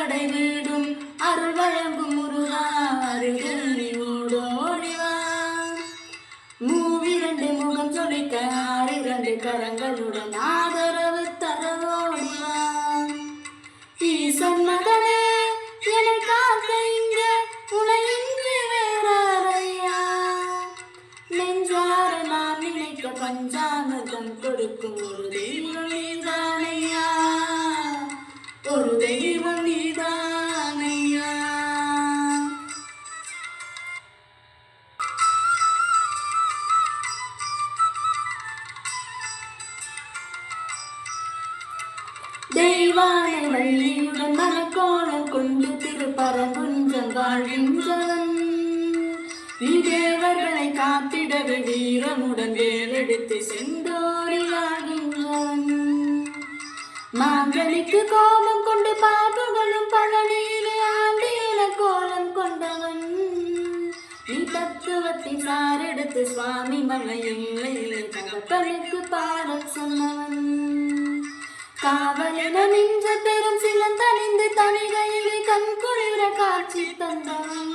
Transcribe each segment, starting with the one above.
அறுபடை வீடும் அருள் வழங்கும் முருகா அருகில் நீ ஓடோடிவா. மூவிரண்டு முகம் சொலிக்க ஆறிரண்டு கரங்களுடன் ஆதரவு தரவோடிவா. ஈசன் மகனே என்னை காக்க இங்க உனையின்றி வேறாரையா. நெஞ்சார நான் நினைக்க பஞ்சாமிர்தம் கொடுக்கும் ஒரு தெய்வம் நீதானையா, ஒரு தெய்வம் நீதானையா. தெய்வானை வள்ளியுடன் மனக்கோலம் கொண்டு திருப்பரங்குன்றம் வாழ்கின்றவன். நீ தேவர்களை காத்திடவே வீரமுடன் வேலெடுத்து செந்தோடி வாழ்கின்றவன். மாங்கலிக்கு கோபம் கொண்டு பாபுகளும் பழனியிலே ஆண்டியில கோலம் கொண்டவன். நீ தத்துவத்தின் சாரெடுத்து சுவாமி மலையிலே தகப்பனுக்கு பாடச் சொன்னவன். காவலென நின்ற பெரும் சிலந்தணிந்து தனிகையிலே கண் குளிர காட்சி தந்தவன்.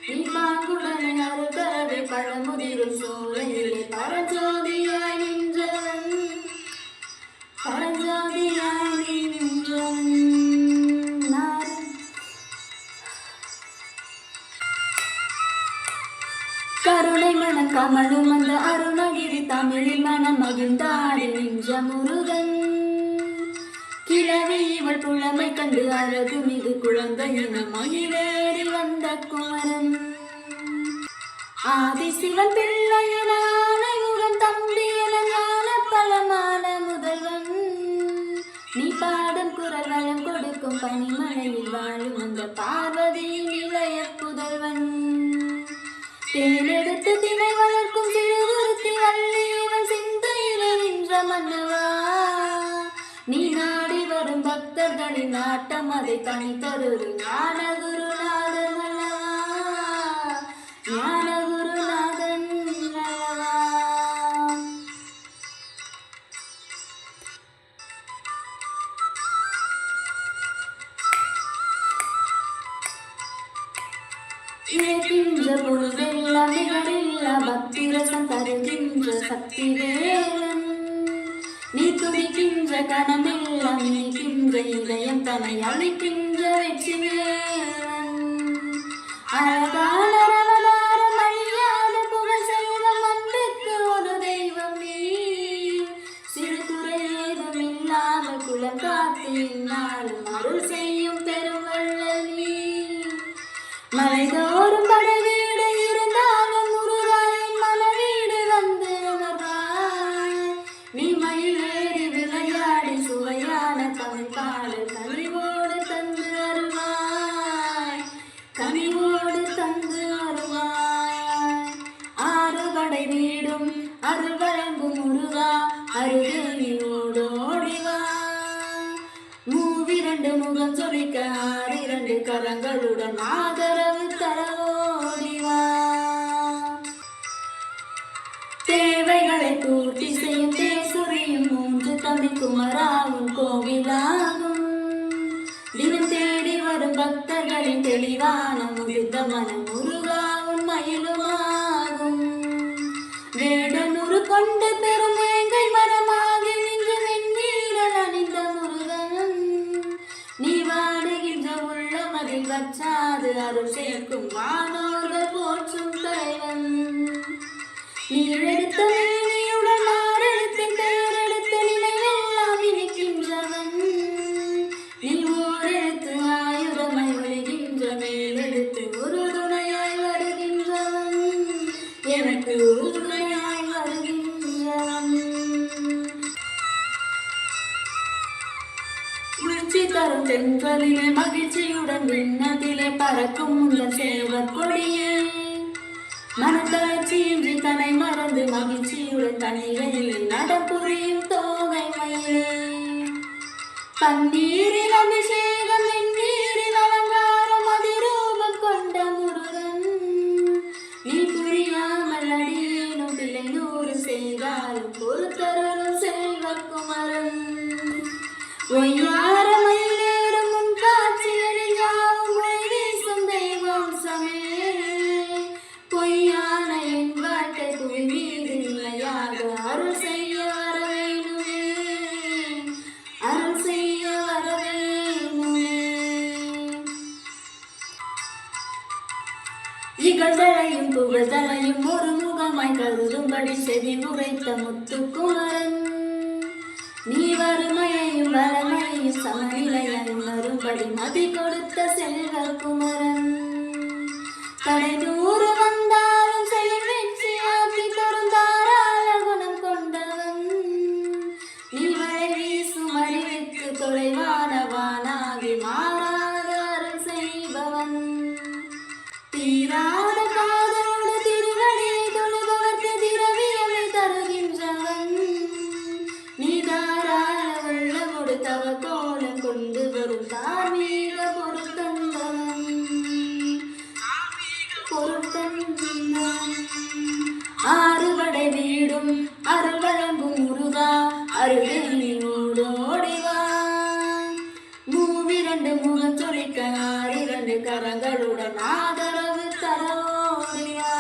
நீ பாங்குடனை அருகரவே பழமுதிரும் சோலையிலே பரஞ்சோதியாய் நின்றவன், பரஞ்சோதியாய் நின்றவன். கருணை மனம் கமலும் அந்த அருணகிரி தமிழில் மனம் மகிழ்ந்தாடி நின்ற முருகன். கிழவி இவள் புலமை கண்டு அழகு மிகு குழந்தையின மகிழேறி வந்த குமரன். ஆதி சிவன் பிள்ளையன ஆனைமுகன் தம்பி என ஞான பலமான முதல்வன். நீ பாடும் குரல் வளம் கொடுக்கும் பனிமலையில் வாழும் அந்த பார்வதியின் இளைய புதல்வன். தேனெடுத்து தினை வளர்க்கும் சிறுகுருத்தி வள்ளி இவன் சிந்தையிலே நின்ற மன்னவா. நீ நாடி வரும் பக்தர்களின் நாட்டம் அதை தனி தருரு ஞான குருநாதன் அல்லவா, ஞான குருநாதன் அல்லவா. இழைக்கின்ற பொழுதெல்லாம் நிகரில்லா பக்தி ரசம் தருகின்ற சக்தி வேலன். நீ துடிக்கின்ற கணமெல்லாம் இனிக்கின்ற இதயம் தன்னை அழிக்கின்ற வெற்றி வேலன். அழகான அவதாரம் அழியாத புகழ் செல்வம் அன்புக்கு ஒரு தெய்வம் நீ. சிறு குறை ஏதும் இல்லாமல் குலம் காத்து இந்நாளும் அருள் செய்யும் பெரும் வள்ளல் நீ. மலைதோறும் படை வீடு இருந்தாலும் முருகாயின் மனவீடு வந்து அமர்வாய். நீ மயிலேறி விளையாடி சுவையான தமிழ் பாடல் கனிவோடு தந்து அருவாய், கனிவோடு தந்து அருவாய். ஆறுபடை வீடும் அருள் வழங்கும் முருகா அருகில் நீ ஓடோடிவா. மூவிரண்டு முகம் சொலிக்க ஆறிரண்டு கரங்களுடன் ஆதரவு தரவோடிவா. தேவைகளை பூர்த்தி செய்யும் தேசுரியும் மூன்று தம்பி குமராவும் கோவிலாகும். தினம் தேடி வரும் பக்தர்களின் தெளிவான முதிர்ந்த மனம் முருகாவும் மயிலுமாகும். வேடனூறு கொண்டு பெரும் வேங்கை மரமாகி நின்று வெண்ணீரல் அணிந்த முருகன். நீ வாடுகின்ற உள்ளம் அதில் வச்சாது அருள் சேர்க்கும் வானோர்கள் போற்றும் தலைவன். நீ எடுத்த மேனியுடன் ஆரெடுத்து தேரெடுத்த நிலையெல்லாம் இனிக்கின்றவன். நீ ஓரெடுத்து ஆயுதமாய் ஒளிகின்ற மேலெடுத்து ஒரு துணையாய் வருகின்றவன், எனக்கு ஒரு துணையாய் வருகின்றவன். குளிர்ச்சி தரும் தென்றலிலே மகிழ்ச்சியுடன் விண்ணத்திலே பறக்கும் உங்கள் சேவர் கொடியே. மனத்தளர்ச்சியின்றி தன்னை மறந்து மகிழ்ச்சியுடன் தனிகையில் நடப்புரியும் தோகை மயிலே. பன்னீரில் அபிஷேகம் வெந்நீரில் அலங்காரம் அதிரூபம் கொண்ட முருகன். நீ புரியாமல் அடியேனும் பிள்ளை நூறு செய்தாலும் பொறுத்தருளும் செல்வ குமரன். ஒய்யார மயிலேறும் உன் இகழ்தலையும் புகழ்தலையும் ஒரு முகமாய் கருதும்படி செவி உரைத்த முத்துக்குமரன் நீ வறுமையையும் வளமையையும் சமநிலையை உணரும்படி மதி கொடுத்த செல்வகுமரன் கடை நூறு வந்தாலும் செயல் வெற்றியாக்கி தருந்தாராள குணம் கொண்டவன் நீ மழை வீசும் அறிவித்து தொலைவானவானாகி மாறாத அருள் செய்பவன் தீராத காதலோடு திருவடியை தொழுபவர்க்கு திரவியமை தருகின்றவன் நீ தாராள உள்ளமோடு தவ கோலம் கொண்டு வரும் தார்மீக பொருத்தந்தவன் ஆறுபடை வீடும் அருள் வழங்கும் முருகா அருளோடு ஓடிவா மூவிரண்டு முகம் சொலிக்க ஆறிரண்டு கரங்களுடன் ஆதரவு தரோடிவா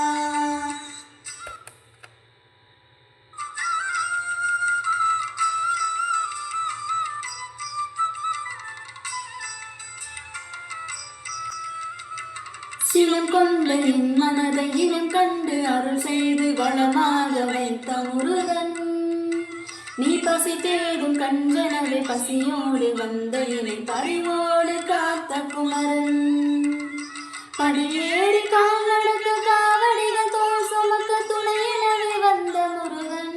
சிலம் கொண்ட என் மனதை இனம் கண்டு அருள் செய்து வளமாக வைத்த முருகன் நீ பசி தேடும் கஞ்சனவை பசியோடு வந்த இணை பறிவோடு காத்த குமரன் படியேறி கால் நடக்க காவடிகள் தோல் சுமக்க துணையினவே வந்த முருகன்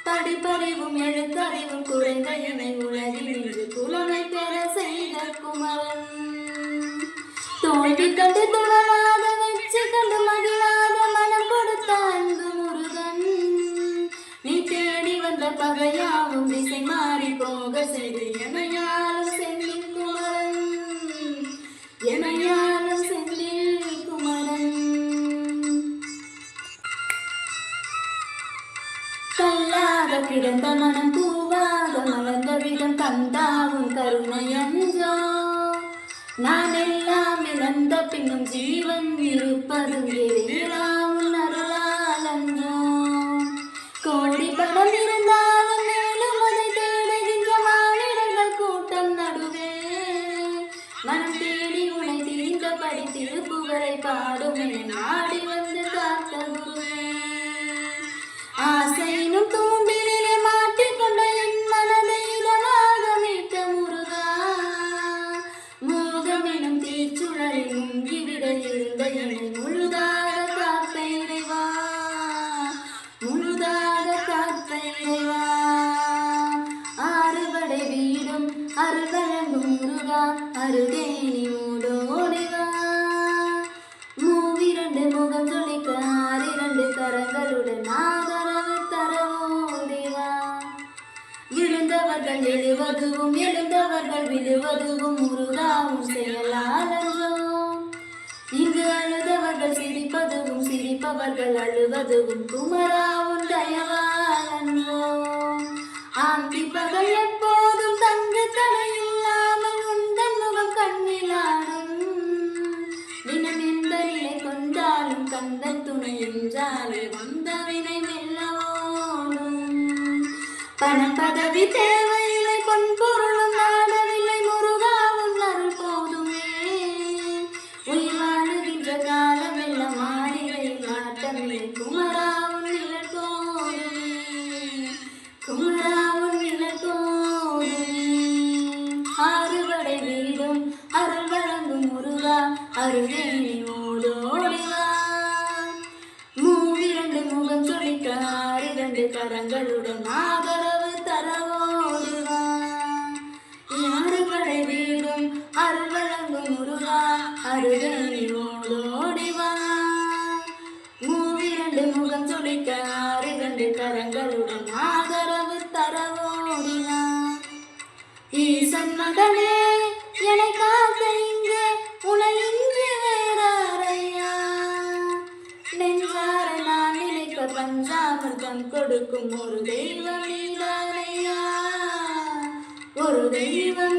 படிப்பறிவும் எழுத்தறிவும் குறைந்த இணை உலகில் இன்று புலமை பெற செய்த குமரன் தோல்வி கண்டு துணராத வெற்றி கண்டு மகிழாத மனம் கொடுத்த அன்பு முருகன் நீ தேடி வந்த பகையாவும் திசை மாறி போக செய்து எனையாலும் செந்தில் குமரன் எனையாலும் செந்தில் குமரன் கல்லாக கிடந்த மனம் பூவாக மலர்ந்த விதம் கந்தாவும் கருணையஞ்சோ நான் எல்லாம் இழந்த பின்னும் ஜீவன் இருப்பதும் எதிராவும் அருளாலன்றோ கோடி பணம் இருந்தாலும் மேலும் அதை தேடுகின்ற மாநிலங்கள் கூட்டம் நடுவே மனம் தேடி உனை தீர்ந்தபடி திருப்புகழை பாடும் என நாடி வந்து காத்த குருவே ஆசையினும் தூண்டிலே மாட்டிக்கொண்ட என் மனதை இதமாக மீட்ட முருகா மோகமெனும் தீச்சுழலில் முங்கிவிட இருந்த என்னை முழுதாக காத்த இறைவா முழுதாக காத்த இறைவா ஆறுபடை வீடும் அருள் வழங்கும் முருகா அருகேணி மூடோடிவா மூவிரண்டு முகம் சொலிக்க ஆறிரண்டு கரங்களுடன் ஆதரவு தரவோடிவா விழுந்தவர்கள் எழுவதுவும் எழுந்தவர்கள் விழுவதுவும் முருகாவும் செயலாளன்றோ இங்கு அழுதவர்கள் சிரிப்பதுவும் சிரிப்பவர்கள் அழுவதுவும் குமராவும் தயவாளன்றோ ஆந்தி பகல் எப்போதும் தங்கு தடையில்லாமல் உந்தன் முகம் கண்ணிலாடும் தினம் எந்த நிலை கொண்டாலும் கந்தன் துணை என்றாலே வந்த வினை மெல்லவோடும் பணம் பதவி தேவையில்லை பொன் பொருளும் நாடவில்லை முருகாவும் அருள் போதுமே உயிர் வாழுகின்ற காலம் எல்லாம் மாளிகையில் நாட்டமில்லை குமராவும் நிழல் போதுமே குமராவும் நிழல் போதுமே ஆறுபடை வீடும் அருள் வழங்கும் முருகா அருகேணி ஓடோடிவா மூவிரண்டு முகம் சொலிக்க ஆறிரண்டு கரங்களுடன் ஆதரவு தரவோடுவா ஆறுபடை வீடும் அருள் வழங்கும் முருகா அருகேணி ஓடோடிவா மூவிரண்டு முகம் சொலிக்க ஆறிரண்டு கரங்களுடன் ஆதரவு தரவோடிவா ஈசன் மகனே என்னை காக்க இங்கே உனை இன்று வேறாரையா நெஞ்சார நான் நினைக்க பஞ்சாமிர்தம் கொடுக்கும் ஒரு தெய்வம் நீதானையா ஒரு தெய்வம்